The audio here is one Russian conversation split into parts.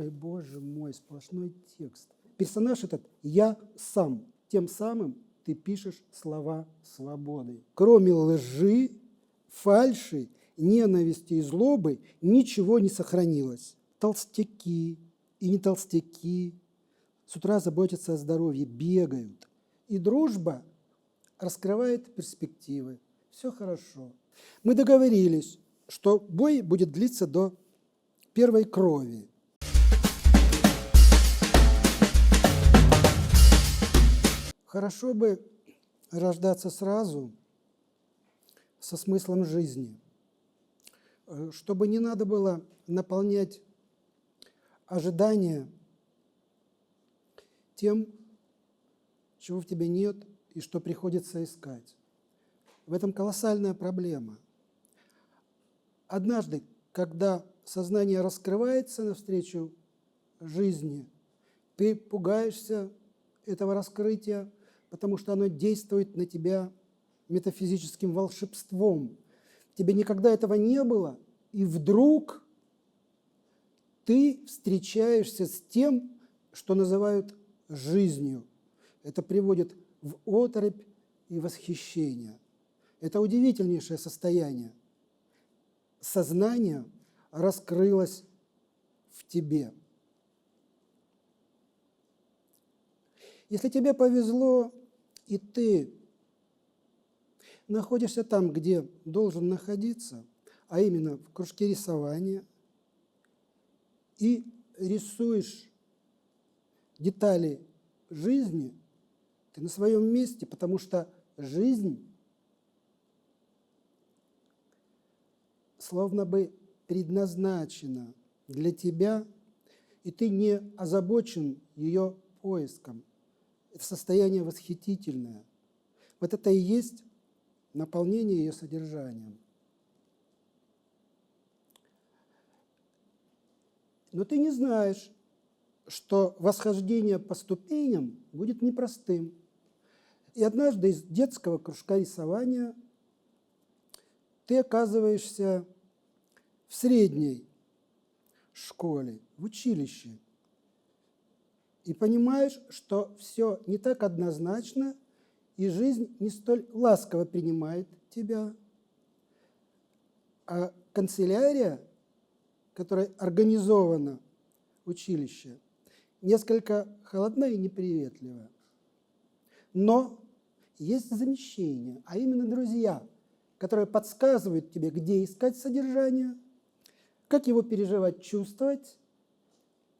Ой, боже мой, сплошной текст. Персонаж этот «я сам». Тем самым ты пишешь слова свободы. Кроме лжи, фальши, ненависти и злобы ничего не сохранилось. Толстяки и не толстяки с утра заботятся о здоровье, бегают. И дружба раскрывает перспективы. Все хорошо. Мы договорились, что бой будет длиться до первой крови. Хорошо бы рождаться сразу со смыслом жизни, чтобы не надо было наполнять ожидания тем, чего в тебе нет и что приходится искать. В этом колоссальная проблема. Однажды, когда сознание раскрывается навстречу жизни, ты пугаешься этого раскрытия, потому что оно действует на тебя метафизическим волшебством. Тебе никогда этого не было, и вдруг ты встречаешься с тем, что называют жизнью. Это приводит в оторопь и восхищение. Это удивительнейшее состояние. Сознание раскрылось в тебе. Если тебе повезло, и ты находишься там, где должен находиться, а именно в кружке рисования, и рисуешь детали жизни, ты на своем месте, потому что жизнь словно бы предназначена для тебя, и ты не озабочен ее поиском. Это состояние восхитительное. Вот это и есть наполнение ее содержанием. Но ты не знаешь, что восхождение по ступеням будет непростым. И однажды из детского кружка рисования ты оказываешься в средней школе, в училище, и понимаешь, что все не так однозначно, и жизнь не столь ласково принимает тебя. А канцелярия, которой организовано училище, несколько холодна и неприветлива. Но есть замещение, а именно друзья, которые подсказывают тебе, где искать содержание, как его переживать, чувствовать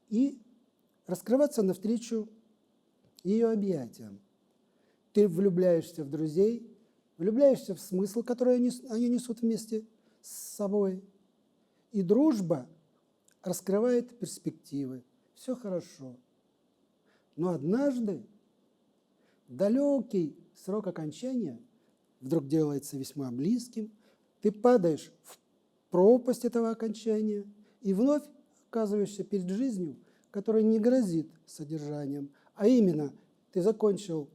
и раскрываться навстречу ее объятиям. Ты влюбляешься в друзей, влюбляешься в смысл, который они несут вместе с собой. И дружба раскрывает перспективы. Все хорошо. Но однажды далекий срок окончания вдруг делается весьма близким, ты падаешь в пропасть этого окончания и вновь оказываешься перед жизнью, которая не грозит содержанием, а именно ты закончил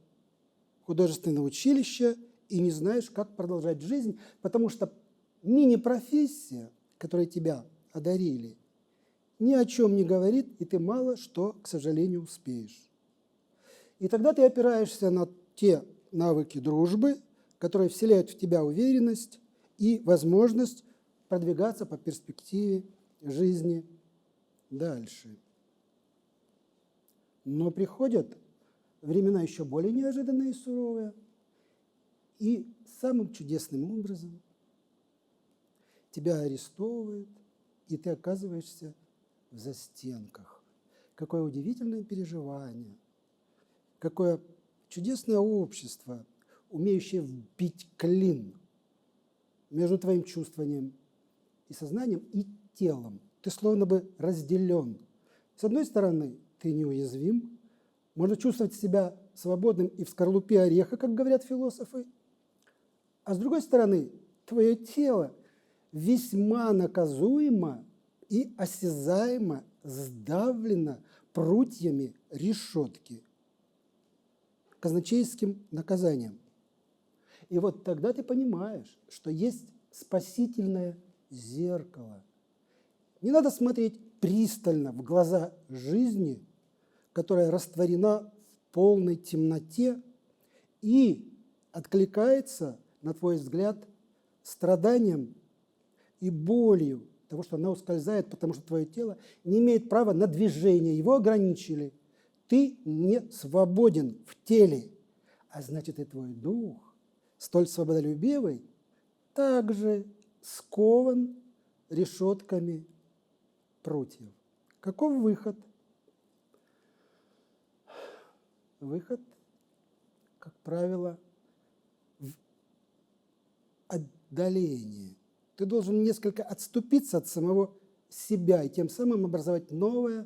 художественное училище и не знаешь, как продолжать жизнь, потому что мини-профессия, которой тебя одарили, ни о чем не говорит, и ты мало что, к сожалению, успеешь. И тогда ты опираешься на те навыки дружбы, которые вселяют в тебя уверенность и возможность продвигаться по перспективе жизни дальше. Но приходят времена еще более неожиданные и суровые, и самым чудесным образом тебя арестовывают, и ты оказываешься в застенках. Какое удивительное переживание, какое чудесное общество, умеющее вбить клин между твоим чувствованием и сознанием, и телом. Ты словно бы разделен. С одной стороны, ты неуязвим, можно чувствовать себя свободным и в скорлупе ореха, как говорят философы, а с другой стороны, твое тело весьма наказуемо и осязаемо сдавлено прутьями решетки, казначейским наказанием. И вот тогда ты понимаешь, что есть спасительное зеркало. Не надо смотреть пристально в глаза жизни, которая растворена в полной темноте и откликается, на твой взгляд, страданием и болью того, что она ускользает, потому что твое тело не имеет права на движение, его ограничили. Ты не свободен в теле, а значит и твой дух, столь свободолюбивый, также скован решетками прутьев. Каков выход? Выход, как правило, в отдалении. Ты должен несколько отступиться от самого себя и тем самым образовать новое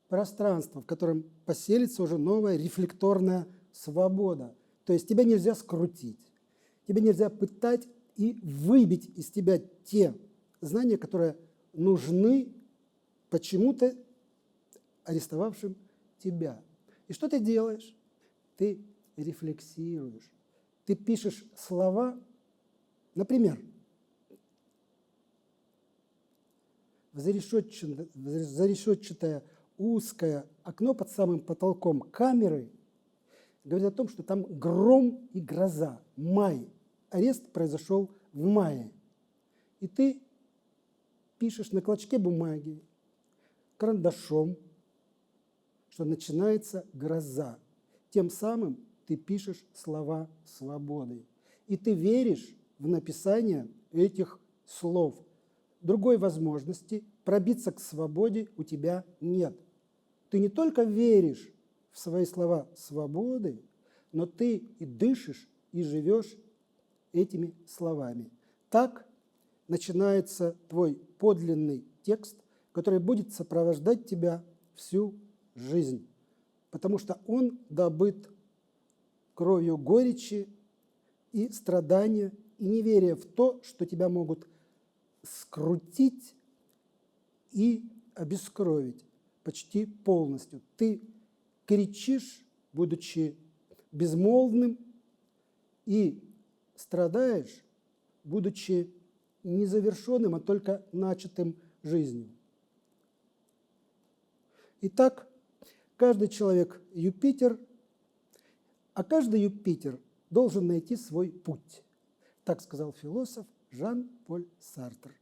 пространство, в котором поселится уже новая рефлекторная свобода. То есть тебя нельзя скрутить, тебя нельзя пытать и выбить из тебя те знания, которые нужны почему-то арестовавшим тебя. И что ты делаешь? Ты рефлексируешь, ты пишешь слова, например, зарешетчатое узкое окно под самым потолком камеры говорит о том, что там гром и гроза, май. Арест произошел в мае. И ты пишешь на клочке бумаги карандашом, что начинается гроза. Тем самым ты пишешь слова свободы. И ты веришь в написание этих слов. Другой возможности пробиться к свободе у тебя нет. Ты не только веришь в свои слова свободы, но ты и дышишь, и живешь этими словами. Так начинается твой подлинный текст, который будет сопровождать тебя всю жизнь, потому что он добыт кровью горечи и страдания, и неверия в то, что тебя могут скрутить и обескровить почти полностью. Ты кричишь, будучи безмолвным, и страдаешь, будучи не завершенным, а только начатым жизнью. Итак, каждый человек Юпитер, а каждый Юпитер должен найти свой путь. Так сказал философ Жан-Поль Сартр.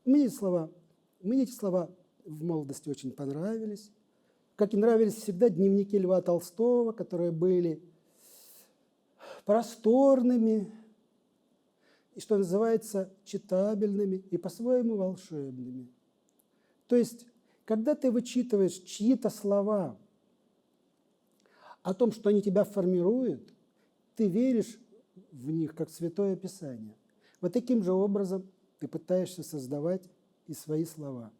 Мне эти слова в молодости очень понравились, как и нравились всегда дневники Льва Толстого, которые были просторными и, что называется, читабельными и по-своему волшебными. То есть, когда ты вычитываешь чьи-то слова о том, что они тебя формируют, ты веришь в них, как Святое Писание. Вот таким же образом ты пытаешься создавать и свои слова.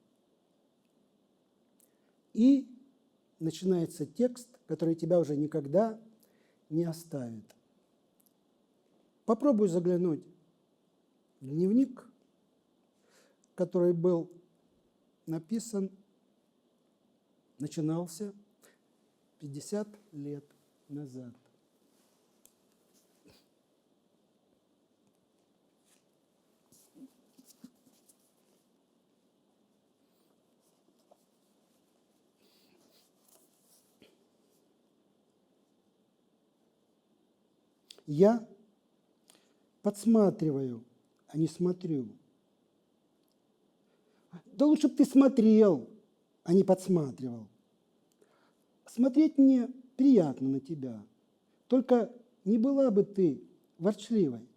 И начинается текст, который тебя уже никогда не оставит. Попробуй заглянуть в дневник, который был написан, начинался 50 лет назад. Я подсматриваю, а не смотрю. Да лучше бы ты смотрел, а не подсматривал. Смотреть мне приятно на тебя, только не была бы ты ворчливой.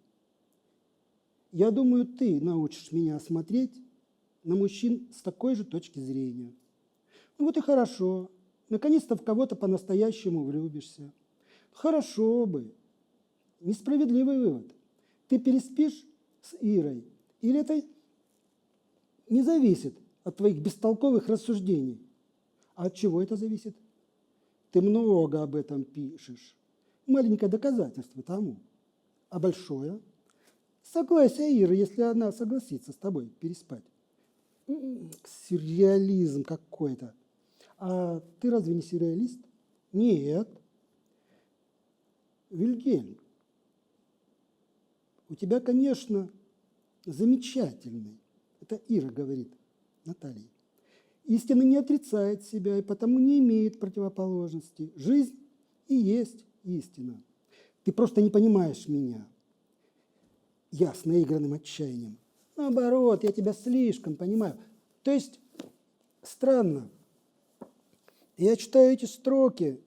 Я думаю, ты научишь меня смотреть на мужчин с такой же точки зрения. Ну вот и хорошо, наконец-то в кого-то по-настоящему влюбишься. Хорошо бы. Несправедливый вывод. Ты переспишь с Ирой, или это не зависит от твоих бестолковых рассуждений? А от чего это зависит? Ты много об этом пишешь. Маленькое доказательство тому. А большое? Согласие Иры, если она согласится с тобой переспать. Сюрреализм какой-то. А ты разве не сюрреалист? Нет. Вильгельм, у тебя, конечно, замечательный, это Ира говорит Наталье, Истина не отрицает себя и потому не имеет противоположности. Жизнь и есть истина. Ты просто не понимаешь меня. Я с наигранным отчаянием. Наоборот, я тебя слишком понимаю. То есть, странно. Я читаю эти строки,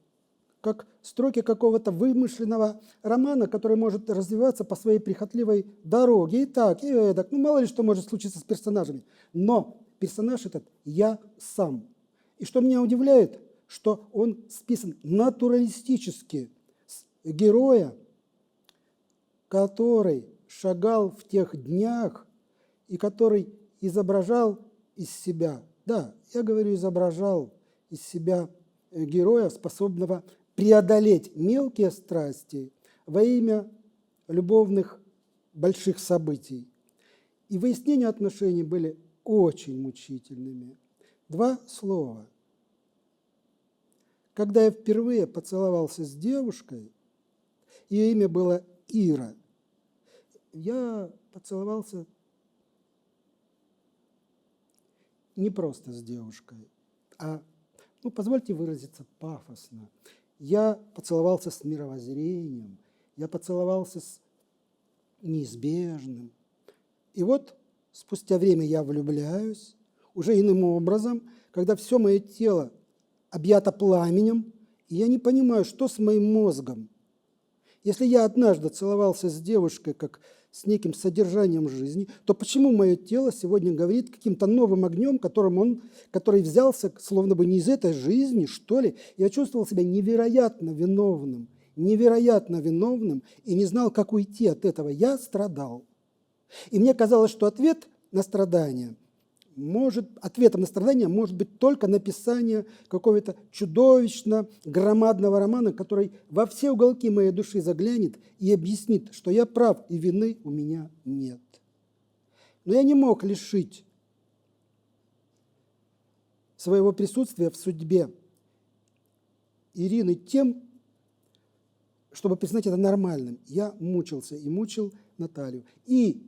как строки какого-то вымышленного романа, который может развиваться по своей прихотливой дороге. И так, и эдак. Ну, мало ли что может случиться с персонажами. Но персонаж этот я сам. И что меня удивляет, что он списан натуралистически с героя, который шагал в тех днях и который изображал из себя, да, я говорю, изображал из себя героя, способного преодолеть мелкие страсти во имя любовных больших событий. И выяснения отношений были очень мучительными. 2 слова. Когда я впервые поцеловался с девушкой, ее имя было Ира, я поцеловался не просто с девушкой, а, ну, позвольте выразиться пафосно, я поцеловался с мировоззрением, я поцеловался с неизбежным. И вот спустя время я влюбляюсь, уже иным образом, когда все мое тело объято пламенем, и я не понимаю, что с моим мозгом. Если я однажды целовался с девушкой, как с неким содержанием жизни, то почему мое тело сегодня говорит каким-то новым огнем, который взялся словно бы не из этой жизни, что ли? Я чувствовал себя невероятно виновным и не знал, как уйти от этого. Я страдал. И мне казалось, что ответом на страдание может быть только написание какого-то чудовищно громадного романа, который во все уголки моей души заглянет и объяснит, что я прав и вины у меня нет. Но я не мог лишить своего присутствия в судьбе Ирины тем, чтобы признать это нормальным. Я мучился и мучил Наталью. И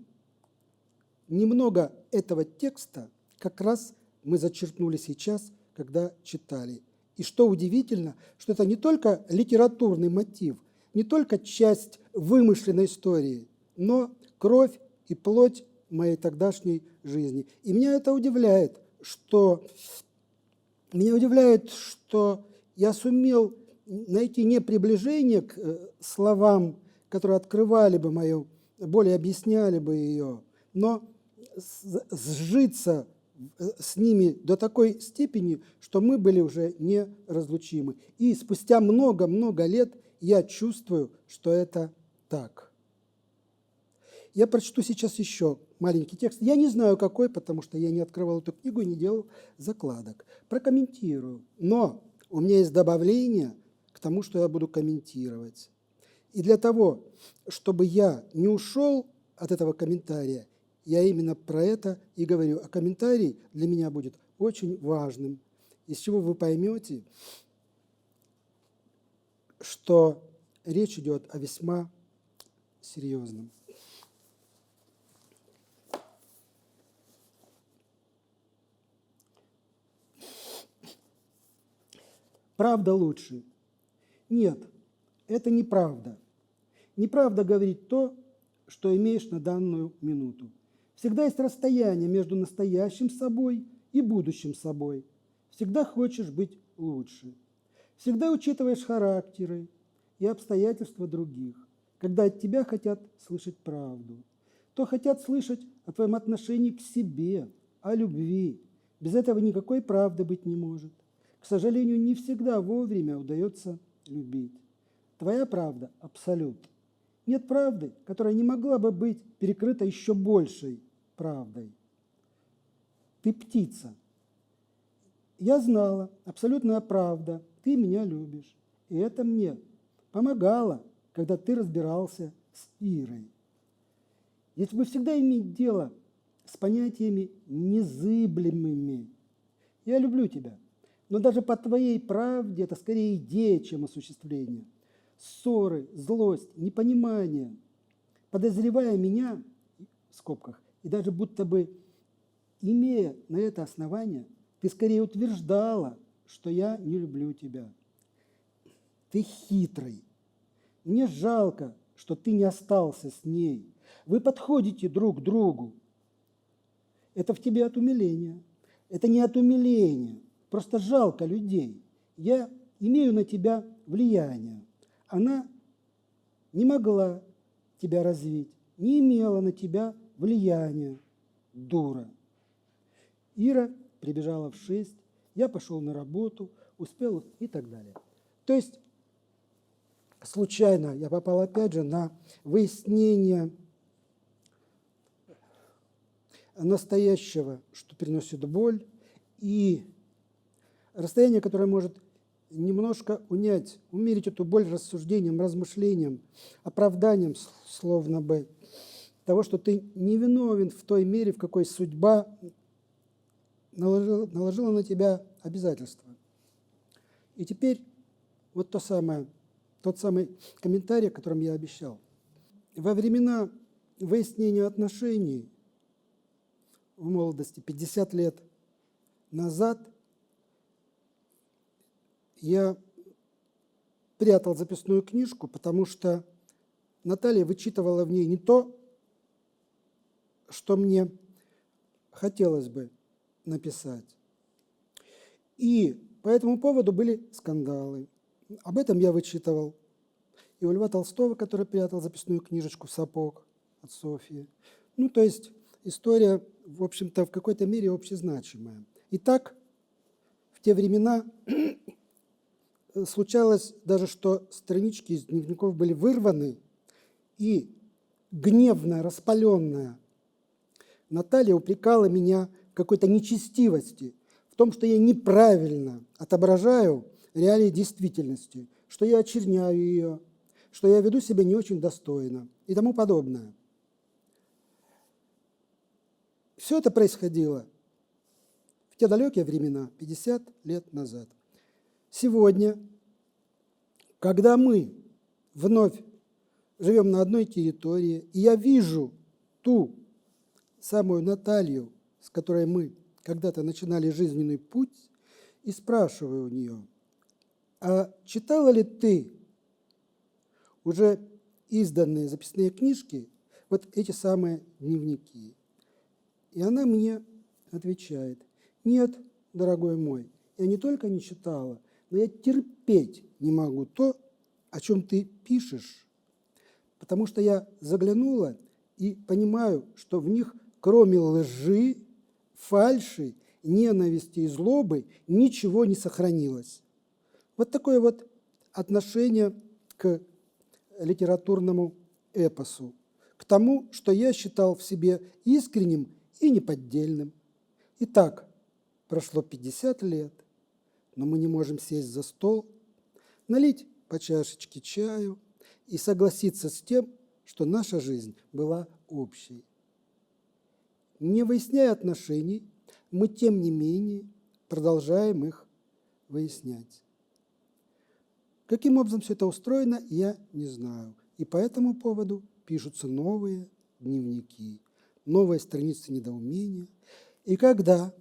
немного этого текста как раз мы зачерпнули сейчас, когда читали. И что удивительно, что это не только литературный мотив, не только часть вымышленной истории, но кровь и плоть моей тогдашней жизни. И меня это удивляет, что я сумел найти не приближение к словам, которые открывали бы мою, более объясняли бы ее, но сжиться с ними до такой степени, что мы были уже неразлучимы. И спустя много-много лет я чувствую, что это так. Я прочту сейчас еще маленький текст. Я не знаю, какой, потому что я не открывал эту книгу и не делал закладок. Прокомментирую. Но у меня есть добавление к тому, что я буду комментировать. И для того, чтобы я не ушел от этого комментария, я именно про это и говорю. А комментарий для меня будет очень важным, из чего вы поймете, что речь идет о весьма серьезном. Правда лучше? Нет, это неправда. Неправда говорить то, что имеешь на данную минуту. Всегда есть расстояние между настоящим собой и будущим собой. Всегда хочешь быть лучше. Всегда учитываешь характеры и обстоятельства других, когда от тебя хотят слышать правду. То хотят слышать о твоем отношении к себе, о любви. Без этого никакой правды быть не может. К сожалению, не всегда вовремя удается любить. Твоя правда – абсолют. Нет правды, которая не могла бы быть перекрыта еще большей правдой. Ты птица. Я знала, абсолютная правда, ты меня любишь. И это мне помогало, когда ты разбирался с Ирой. Если бы всегда иметь дело с понятиями незыблемыми, я люблю тебя, но даже по твоей правде это скорее идея, чем осуществление. Ссоры, злость, непонимание, подозревая меня, в скобках, и даже будто бы имея на это основание, Ты скорее утверждала, что я не люблю тебя. Ты хитрый. Мне жалко, что ты не остался с ней. Вы подходите друг к другу. Это в тебе от умиления. Это не от умиления. Просто жалко людей. Я имею на тебя влияние. Она не могла тебя развить, не имела на тебя влияния. Дура. Ира прибежала в 6, я пошел на работу, успел и так далее. То есть случайно я попал опять же на выяснение настоящего, что приносит боль, и расстояние, которое может немножко умерить эту боль рассуждением, размышлением, оправданием, словно бы, того, что ты не виновен в той мере, в какой судьба наложила на тебя обязательства. И теперь вот тот самый комментарий, о котором я обещал. Во времена выяснения отношений в молодости, 50 лет назад, я прятал записную книжку, потому что Наталья вычитывала в ней не то, что мне хотелось бы написать. И по этому поводу были скандалы. Об этом я вычитывал и у Льва Толстого, который прятал записную книжечку в сапог от Софьи. Ну, то есть история, в общем-то, в какой-то мере общезначимая. Итак, в те времена случалось даже, что странички из дневников были вырваны, и гневная, распаленная Наталья упрекала меня в какой-то нечестивости, в том, что я неправильно отображаю реалии действительности, что я очерняю ее, что я веду себя не очень достойно и тому подобное. Все это происходило в те далекие времена, 50 лет назад. Сегодня, когда мы вновь живем на одной территории, и я вижу ту самую Наталью, с которой мы когда-то начинали жизненный путь, и спрашиваю у нее: а читала ли ты уже изданные записные книжки, вот эти самые дневники? И она мне отвечает: нет, дорогой мой, я не только не читала, но я терпеть не могу то, о чем ты пишешь, потому что я заглянула и понимаю, что в них, кроме лжи, фальши, ненависти и злобы, ничего не сохранилось. Вот такое вот отношение к литературному эпосу, к тому, что я считал в себе искренним и неподдельным. Итак, прошло 50 лет, но мы не можем сесть за стол, налить по чашечке чаю и согласиться с тем, что наша жизнь была общей. Не выясняя отношений, мы, тем не менее, продолжаем их выяснять. Каким образом все это устроено, я не знаю. И по этому поводу пишутся новые дневники, новые страницы недоумения. И когда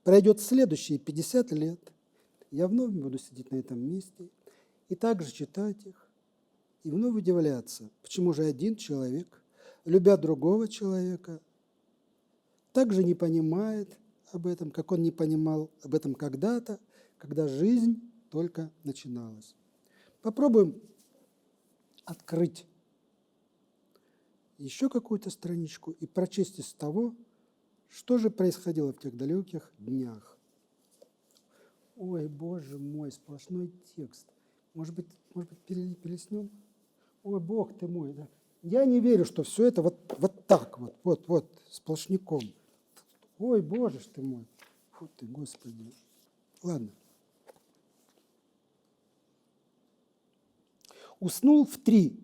пройдет следующие 50 лет, я вновь буду сидеть на этом месте и также читать их, и вновь удивляться, почему же один человек, любя другого человека, также не понимает об этом, как он не понимал об этом когда-то, когда жизнь только начиналась. Попробуем открыть еще какую-то страничку и прочесть из того, что же происходило в тех далеких днях. Ой, Боже мой, сплошной текст. Может быть, перелистнем? Ой, Бог ты мой. Да. Я не верю, что все это вот так вот, сплошняком. Ой, Боже ж ты мой. Фу ты, Господи. Ладно. Уснул в 3,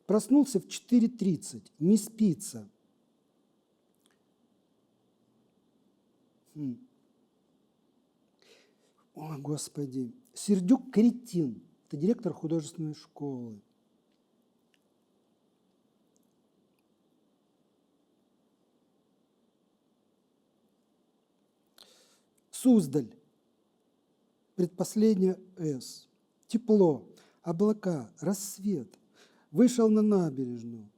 проснулся в 4:30, не спится. О, Господи. Сердюк кретин. Это директор художественной школы. Суздаль, предпоследняя «С». Тепло, облака, рассвет. Вышел на набережную,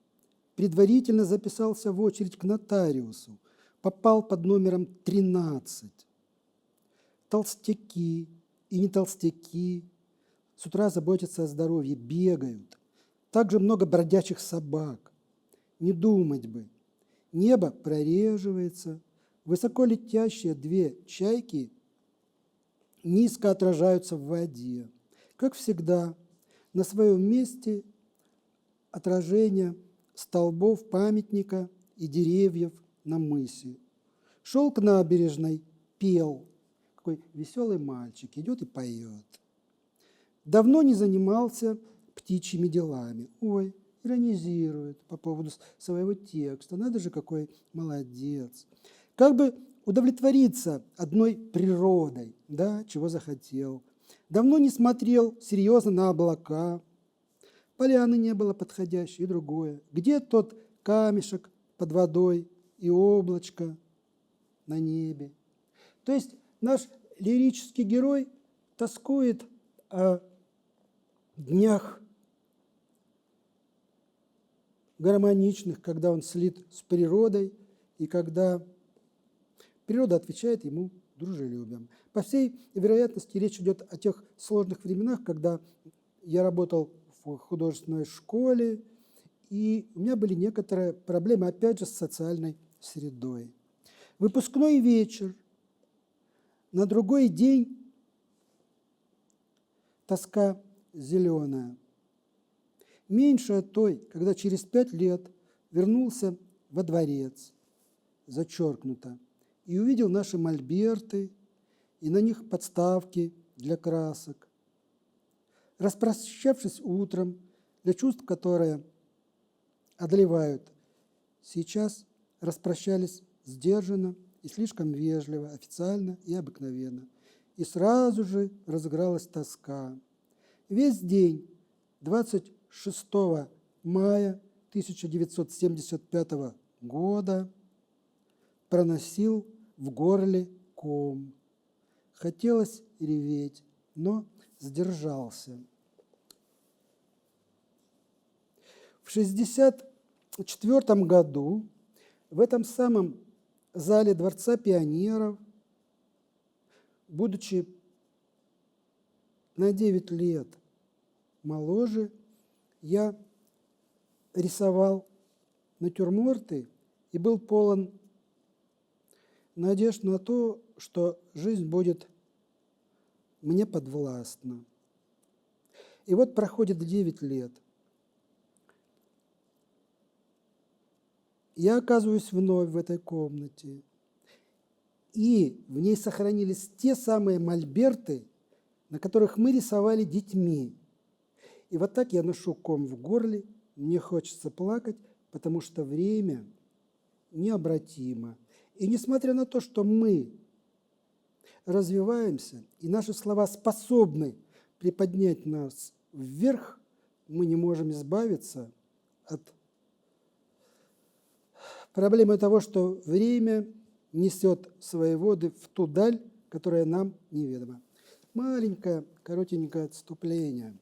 предварительно записался в очередь к нотариусу, попал под номером 13. Толстяки и не толстяки с утра заботятся о здоровье, бегают. Также много бродячих собак. Не думать бы. Небо прореживается, высоко летящие две чайки низко отражаются в воде. Как всегда, на своем месте отражение столбов памятника и деревьев на мысе. Шел к набережной, пел. Какой веселый мальчик, идет и поет. Давно не занимался птичьими делами. Ой, иронизирует по поводу своего текста. Надо же, какой молодец. Как бы удовлетвориться одной природой, да, чего захотел. Давно не смотрел серьезно на облака. Поляны не было подходящей, и другое. Где тот камешек под водой и облачко на небе? То есть наш лирический герой тоскует о днях гармоничных, когда он слит с природой, и когда природа отвечает ему дружелюбием. По всей вероятности, речь идет о тех сложных временах, когда я работал в художественной школе, и у меня были некоторые проблемы, опять же, с социальной средой. Выпускной вечер. На другой день тоска зеленая. Меньше той, когда через 5 лет вернулся во дворец, зачеркнуто, и увидел наши мольберты, и на них подставки для красок. Распрощавшись утром, для чувств, которые одолевают, сейчас распрощались сдержанно и слишком вежливо, официально и обыкновенно. И сразу же разыгралась тоска. Весь день 26 мая 1975 года проносил в горле ком. Хотелось реветь, но сдержался. В 1964 году в этом самом зале Дворца пионеров, будучи на 9 лет моложе, я рисовал натюрморты и был полон надежд на то, что жизнь будет мне подвластна. И вот проходит 9 лет. Я оказываюсь вновь в этой комнате, и в ней сохранились те самые мольберты, на которых мы рисовали детьми. И вот так я ношу ком в горле, мне хочется плакать, потому что время необратимо. И несмотря на то, что мы развиваемся, и наши слова способны приподнять нас вверх, мы не можем избавиться от проблемы того, что время несет свои воды в ту даль, которая нам неведома. Маленькое, коротенькое отступление.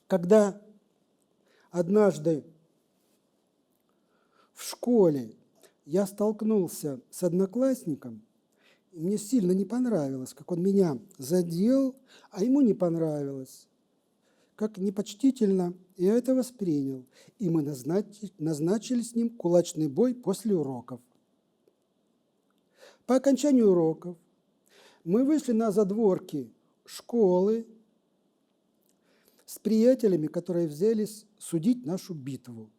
Когда однажды в школе я столкнулся с одноклассником, и мне сильно не понравилось, как он меня задел, а ему не понравилось, как непочтительно я это воспринял, и мы назначили с ним кулачный бой после уроков. По окончанию уроков мы вышли на задворки школы с приятелями, которые взялись судить нашу битву.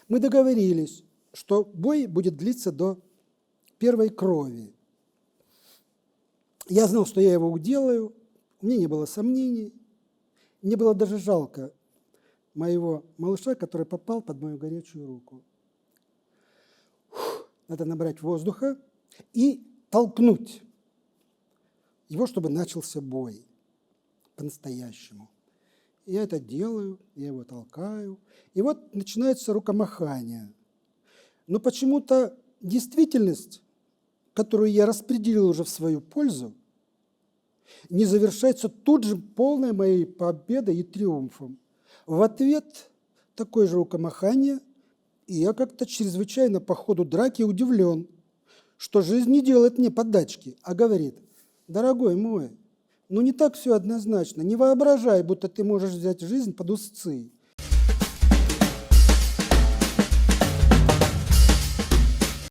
Мы договорились, что бой будет длиться до первой крови. Я знал, что я его уделаю, у меня не было сомнений, мне было даже жалко моего малыша, который попал под мою горячую руку. Надо набрать воздуха и толкнуть его, чтобы начался бой по-настоящему. Я это делаю, я его толкаю. И вот начинается рукомахание. Но почему-то действительность которую я распределил уже в свою пользу, не завершается тут же полной моей победой и триумфом. В ответ такое же рукомахание, и я как-то чрезвычайно по ходу драки удивлен, что жизнь не делает мне подачки, а говорит: дорогой мой, ну не так все однозначно, не воображай, будто ты можешь взять жизнь под узцы.